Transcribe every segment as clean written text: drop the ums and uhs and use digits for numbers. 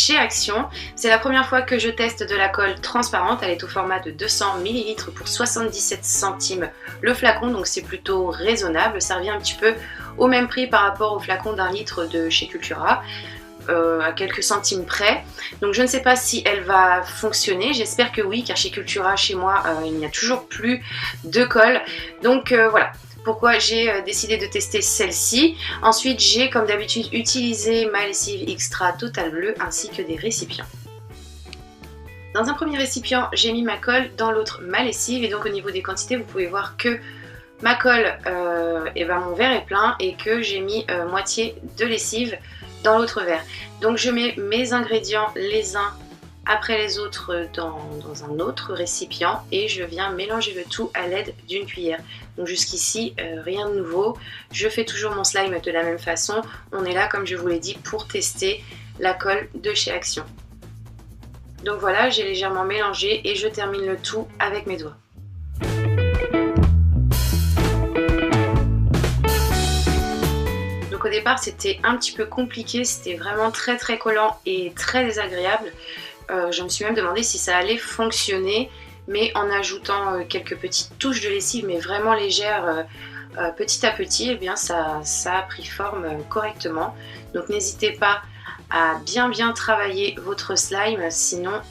chez Action. C'est la première fois que je teste de la colle transparente. Elle est au format de 200 ml pour 77 centimes le flacon, donc c'est plutôt raisonnable. Ça revient un petit peu au même prix par rapport au flacon d'1 litre de chez Cultura. À quelques centimes près, donc je ne sais pas si elle va fonctionner, j'espère que oui, car chez Cultura, chez moi, il n'y a toujours plus de colle, donc voilà pourquoi j'ai décidé de tester celle-ci. Ensuite, j'ai comme d'habitude utilisé ma lessive Extra Total Bleu ainsi que des récipients. Dans un premier récipient, j'ai mis ma colle, dans l'autre ma lessive, et donc au niveau des quantités, vous pouvez voir que ma colle, mon verre est plein et que j'ai mis moitié de lessive dans l'autre verre. Donc je mets mes ingrédients les uns après les autres dans un autre récipient et je viens mélanger le tout à l'aide d'une cuillère. Donc jusqu'ici, rien de nouveau. Je fais toujours mon slime de la même façon. On est là, comme je vous l'ai dit, pour tester la colle de chez Action. Donc voilà, j'ai légèrement mélangé et je termine le tout avec mes doigts. Donc au départ c'était un petit peu compliqué, c'était vraiment très collant et très désagréable. Je me suis même demandé si ça allait fonctionner, mais en ajoutant quelques petites touches de lessive, mais vraiment légères, petit à petit, eh bien ça a pris forme correctement. Donc n'hésitez pas à bien travailler votre slime, sinon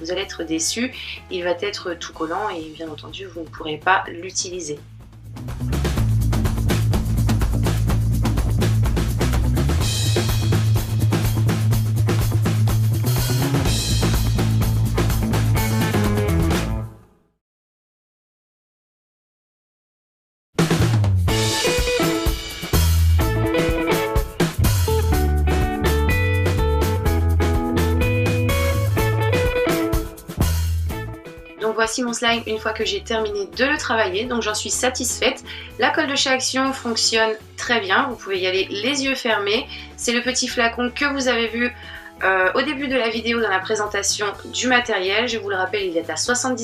vous allez être déçus. Il va être tout collant et bien entendu vous ne pourrez pas l'utiliser. Donc voici mon slime une fois que j'ai terminé de le travailler, donc j'en suis satisfaite. La colle de chez Action fonctionne très bien, vous pouvez y aller les yeux fermés. C'est le petit flacon que vous avez vu au début de la vidéo dans la présentation du matériel. Je vous le rappelle, il est à 70